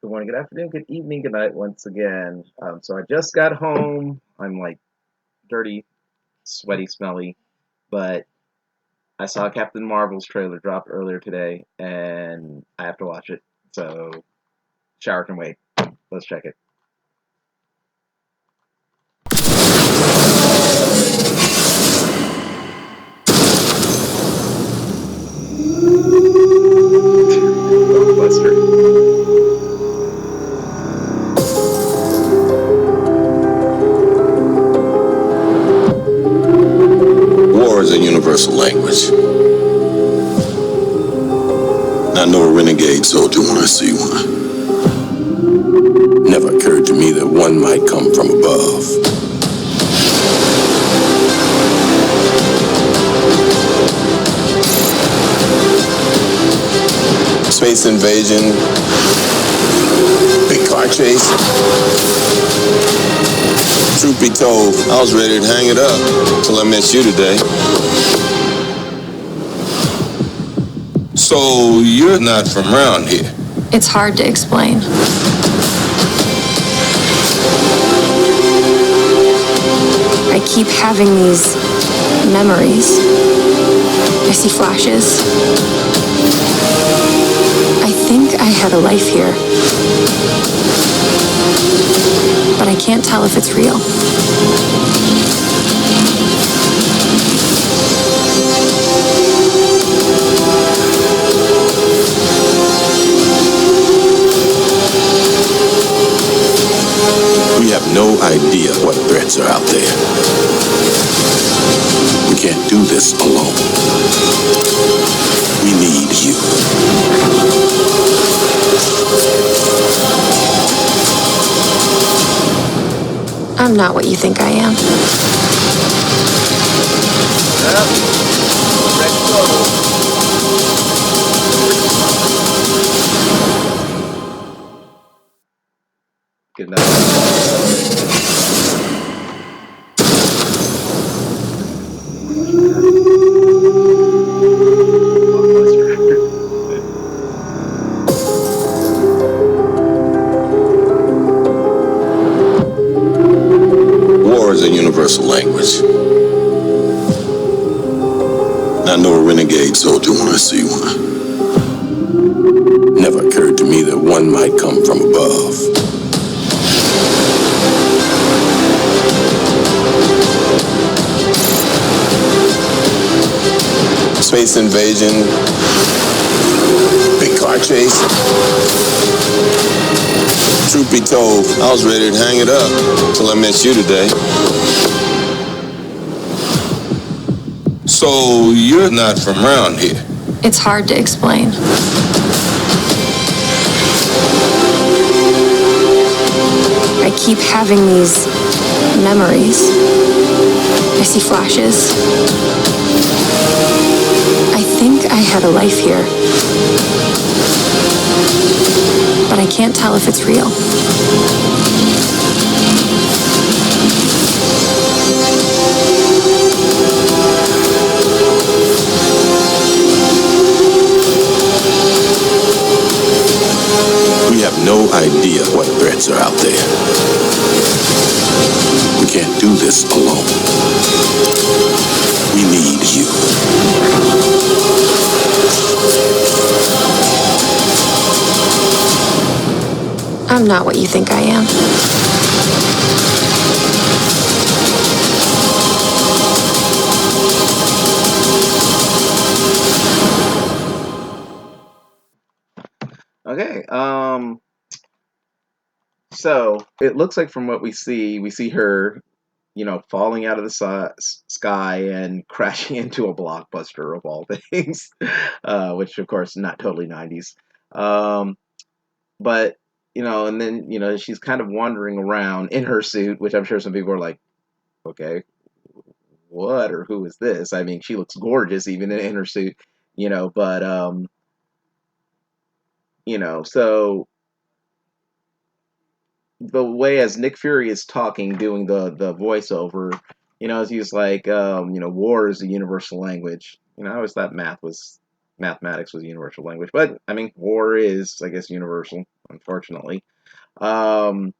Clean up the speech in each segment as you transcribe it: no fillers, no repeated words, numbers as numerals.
Good morning, good afternoon, good evening, good night once again. So I just got home. I'm like dirty, sweaty, smelly, but I saw Captain Marvel's trailer drop earlier today, and I have to watch it. So shower can wait. Let's check it. Buster. War is a universal language. I know a renegade soldier when I see one. Never occurred to me that one might come from above. Space invasion, big car chase. Truth be told, I was ready to hang it up till I met you today. So you're not from around here? It's hard to explain. I keep having these memories. I see flashes. I think I had a life here. But I can't tell if it's real. We have no idea what threats are out there. We can't do this alone. We need you. I'm not what you think I am. Good night. War is a universal language. I know a renegade soldier when I see one. Never occurred to me that one might come from above. Space invasion, big car chase. Truth be told, I was ready to hang it up till I met you today. So you're not from around here? It's hard to explain. I keep having these memories. I see flashes. I think I had a life here. But I can't tell if it's real. We have no idea what threats are out there. We can't do this alone. We need you. I'm not what you think I am. Okay. So it looks like from what we see her, falling out of the sky and crashing into a blockbuster of all things, which of course not totally 90s. Um, but and then she's kind of wandering around in her suit, which I'm sure some people are like, okay, what or who is this? I mean, she looks gorgeous even in her suit, but so the way as Nick Fury is talking, doing the voiceover, as he's like, war is a universal language. I always thought math was, mathematics was a universal language, but I mean, war is, I guess, universal, unfortunately. Um,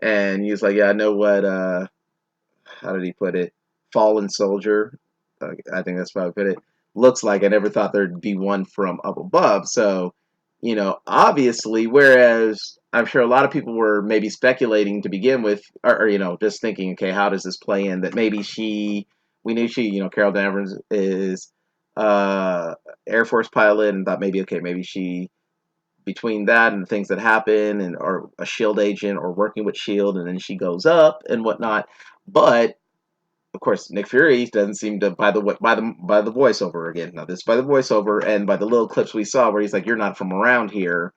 and he's like, yeah, I know what. How did he put it? Fallen soldier. I think that's how I put it. Looks like I never thought there'd be one from up above. So, obviously, whereas I'm sure a lot of people were maybe speculating to begin with, or just thinking, okay, how does this play in? That maybe we knew she, Carol Danvers is uh Air Force pilot, and thought maybe, okay, maybe she, between that and the things that happen, and or a Shield agent or working with Shield, and then she goes up and whatnot. But of course, Nick Fury doesn't seem to, by the voiceover again. Now this is by the voiceover and by the little clips we saw where he's like, "You're not from around here."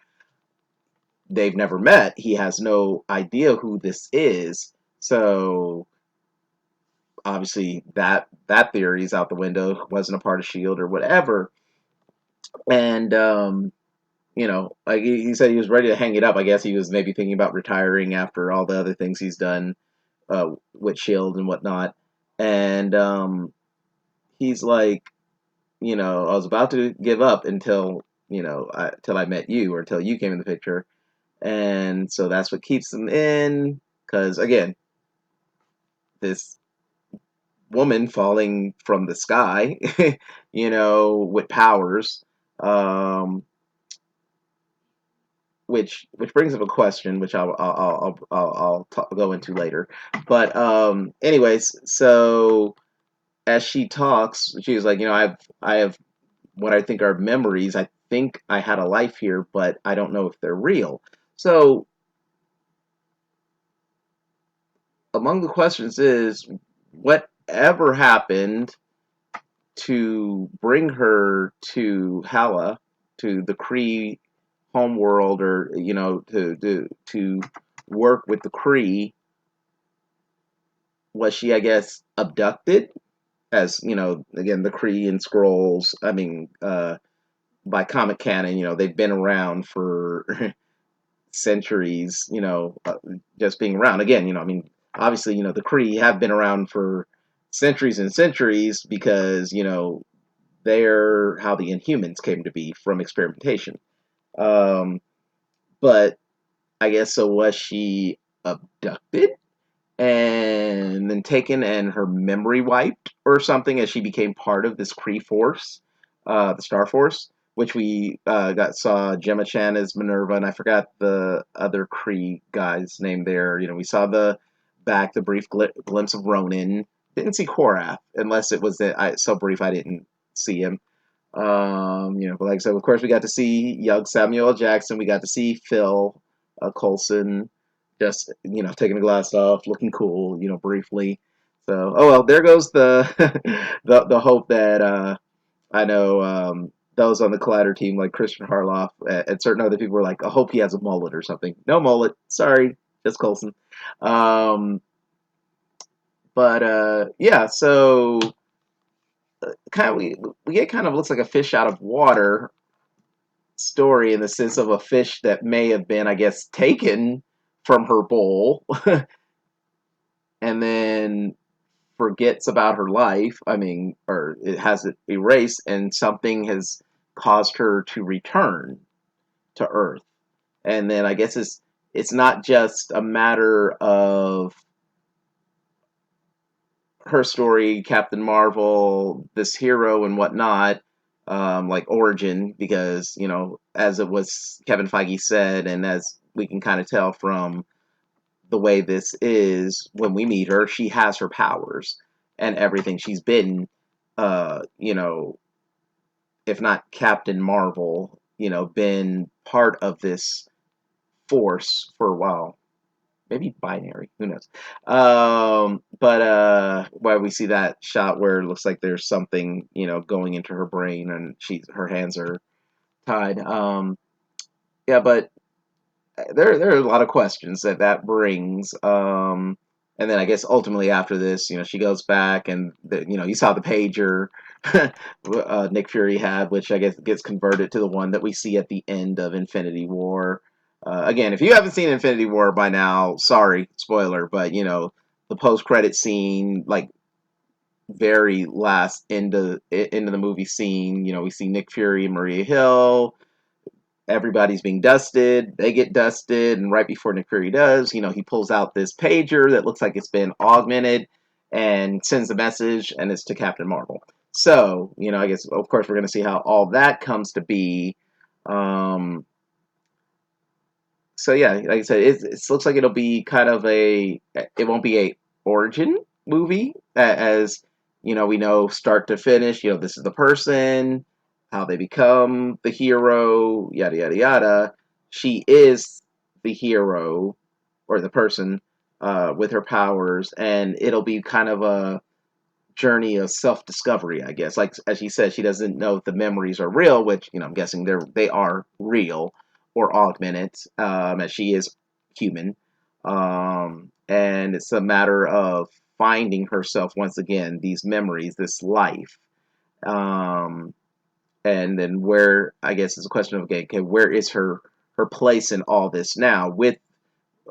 They've never met. He has no idea who this is. So obviously that theory is out the window. Wasn't a part of Shield or whatever. And like he said, he was ready to hang it up. I guess he was maybe thinking about retiring after all the other things he's done with Shield and whatnot. And he's like, I was about to give up until, till I met you, or until you came in the picture. And so that's what keeps them in. Because, again, this woman falling from the sky, with powers, um, which brings up a question, which I'll go into later. But anyways, so as she talks, she was like, I have what I think are memories. I think I had a life here, but I don't know if they're real. So among the questions is, whatever happened to bring her to Hala, to the Kree homeworld, or to work with the Kree? Was she, I guess, abducted? As again, the Kree and Skrulls. I mean, by comic canon, they've been around for centuries, just being around. Again, I mean, obviously, the Kree have been around for centuries and centuries because, they're how the Inhumans came to be from experimentation. Um, but I guess, so was she abducted and then taken and her memory wiped or something as she became part of this Kree force, the Star Force, which we saw Gemma Chan as Minerva, and I forgot the other Kree guy's name there. We saw the brief glimpse of Ronan. Didn't see Korath, unless it was so brief I didn't see him. But like I said, of course, we got to see young Samuel L. Jackson. We got to see Phil Coulson, just taking the glass off, looking cool, briefly. So, oh well, there goes the the hope that I know those on the Collider team, like Christian Harloff and certain other people, were like, I hope he has a mullet or something. No mullet, sorry, just Coulson. Um, but yeah, so kind of we get kind of, looks like a fish out of water story, in the sense of a fish that may have been, I guess, taken from her bowl and then forgets about her life. I mean, or it has it erased, and something has caused her to return to Earth. And then I guess it's not just a matter of her story, Captain Marvel, this hero and whatnot, like origin, because as it was Kevin Feige said, and as we can kind of tell from the way this is, when we meet her, she has her powers and everything. She's been, you know, if not Captain Marvel, been part of this force for a while. Maybe binary, who knows? But why we see that shot where it looks like there's something, going into her brain, and her hands are tied. Yeah, but there are a lot of questions that brings. And then I guess ultimately after this, she goes back, and you saw the pager Nick Fury had, which I guess gets converted to the one that we see at the end of Infinity War. Again, if you haven't seen Infinity War by now, sorry, spoiler, but the post credit scene, like very last into the movie scene. You know, we see Nick Fury and Maria Hill. Everybody's being dusted. They get dusted, and right before Nick Fury does, you know, he pulls out this pager that looks like it's been augmented and sends a message, and it's to Captain Marvel. So, you know, I guess of course we're going to see how all that comes to be. Um, so yeah, like I said, it looks like it'll be kind of it won't be a origin movie as you know we know start to finish. You know, this is the person, how they become the hero, yada yada yada. She is the hero or the person with her powers, and it'll be kind of a journey of self discovery, I guess. Like as she said, she doesn't know if the memories are real, which you know I'm guessing they are real or augmented, as she is human, and it's a matter of finding herself once again, these memories, this life, um, and then where I guess it's a question of okay, where is her place in all this now with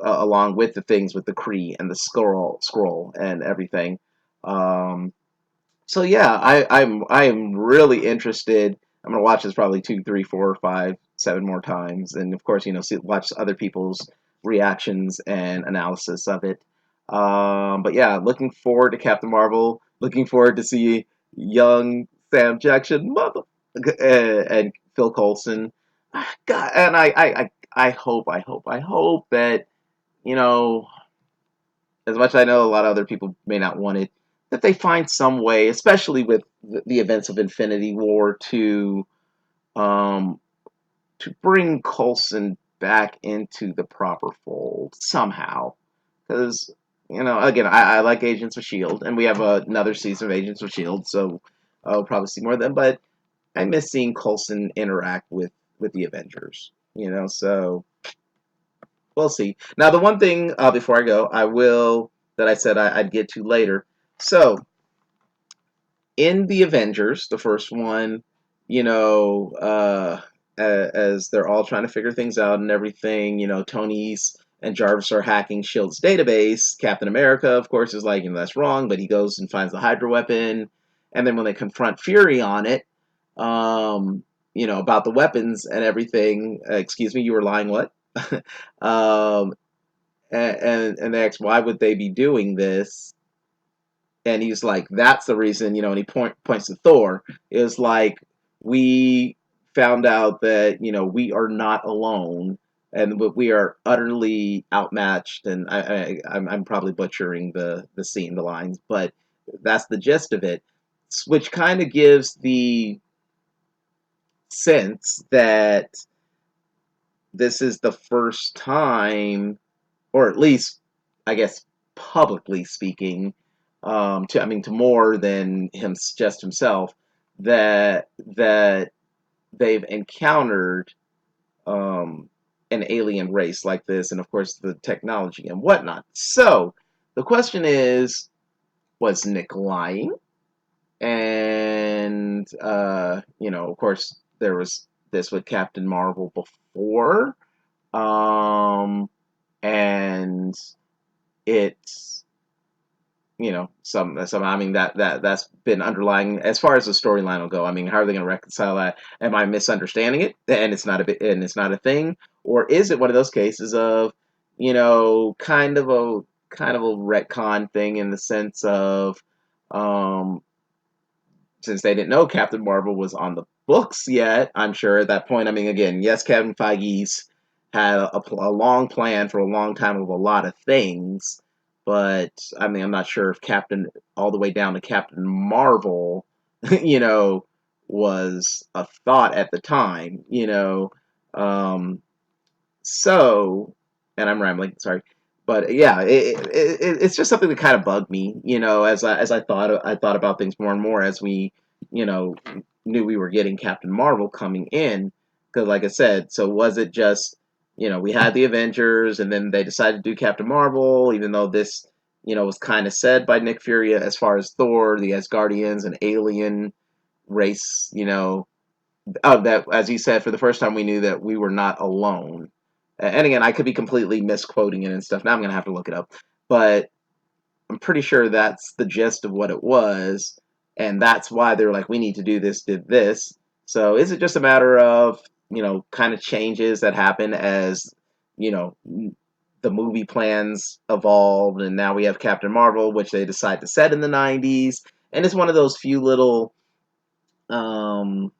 along with the things with the Kree and the scroll and everything. Um, so yeah, I'm really interested. I'm gonna watch this probably two, three, four, five, seven more times, and of course, you know, watch other people's reactions and analysis of it. But yeah, looking forward to Captain Marvel. Looking forward to see young Sam Jackson, and Phil Coulson. God, and I hope that you know as much as I know a lot of other people may not want it, that they find some way, especially with the events of Infinity War, um, to bring Coulson back into the proper fold somehow. Because you know, again, I like Agents of Shield, and we have another season of Agents of Shield, so I'll probably see more of them. But I miss seeing Coulson interact with the Avengers. You know, so we'll see. Now, the one thing before I go, I will that I said I'd get to later. So, in the Avengers, the first one, you know, as they're all trying to figure things out and everything, you know, Tony's and Jarvis are hacking Shield's database. Captain America, of course, is like, you know, that's wrong, but he goes and finds the Hydra weapon. And then when they confront Fury on it, um, you know, about the weapons and everything, excuse me, you were lying, what? um, and they ask why would they be doing this, and he's like that's the reason, you know, and he points to Thor. Is like we found out that you know we are not alone and we are utterly outmatched, and I'm probably butchering the scene, the lines, but that's the gist of it, which kind of gives the sense that this is the first time, or at least, I guess, publicly speaking, to I mean, to more than him just himself, that they've encountered an alien race like this, and of course the technology and whatnot. So the question is, was Nick lying? And you know, of course, there was this with Captain Marvel before, and it's you know some I mean that's been underlying as far as the storyline will go. I mean, how are they going to reconcile that? Am I misunderstanding it and it's not a thing, or is it one of those cases of you know kind of a retcon thing in the sense of um since they didn't know Captain Marvel was on the books yet, I'm sure at that point, I mean, again, yes, Kevin Feige's had a long plan for a long time of a lot of things, but I mean, I'm not sure if Captain, all the way down to Captain Marvel, you know, was a thought at the time, you know. Um, so, and I'm rambling, sorry, but yeah, it's just something that kind of bugged me, you know, as I thought about things more and more as we, you know, knew we were getting Captain Marvel coming in, because like I said, so was it just, you know, we had the Avengers and then they decided to do Captain Marvel, even though this, you know, was kind of said by Nick Fury as far as Thor, the Asgardians, an alien race, you know, that as he said, for the first time we knew that we were not alone. And again, I could be completely misquoting it and stuff. Now I'm gonna have to look it up. But I'm pretty sure that's the gist of what it was, and that's why they're like, we need to do this, did this. So is it just a matter of, kind of changes that happen as, you know, the movie plans evolved, and now we have Captain Marvel, which they decide to set in the 90s, and it's one of those few little um,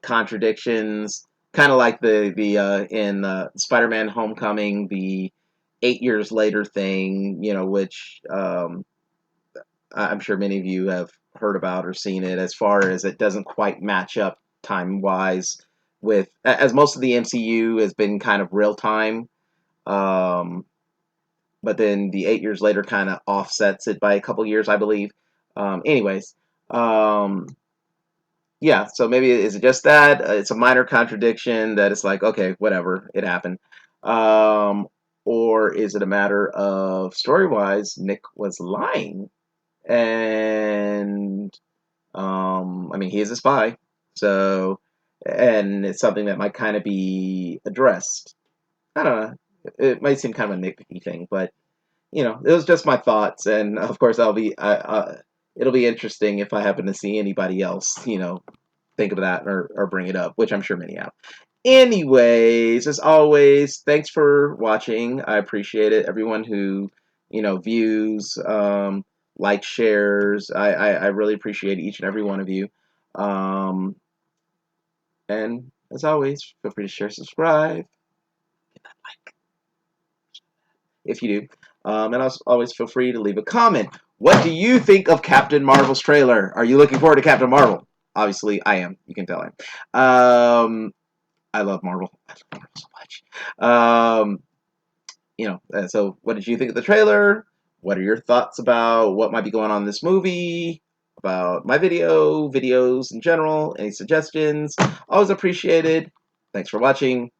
contradictions, kind of like the in Spider-Man: Homecoming, the 8 years later thing, which I'm sure many of you have heard about or seen it, as far as it doesn't quite match up time wise with, as most of the MCU has been kind of real time. Um, but then the 8 years later kind of offsets it by a couple years, I believe. Anyways, um, yeah, so maybe is it just that it's a minor contradiction that it's like, okay, whatever, it happened. Um, or is it a matter of story wise, Nick was lying? And I mean, he is a spy, so, and it's something that might kind of be addressed. I don't know. It might seem kind of a nitpicky thing, but it was just my thoughts, and of course, it'll be interesting if I happen to see anybody else, think of that or bring it up, which I'm sure many have. Anyways, as always, thanks for watching. I appreciate it. Everyone who, views, likes, shares. I really appreciate each and every one of you. Um, and as always, feel free to share, subscribe if you do. And always feel free to leave a comment. What do you think of Captain Marvel's trailer? Are you looking forward to Captain Marvel? Obviously, I am. You can tell I am. I love Marvel. I love Marvel so much. So what did you think of the trailer? What are your thoughts about what might be going on in this movie? About my videos in general? Any suggestions? Always appreciated. Thanks for watching.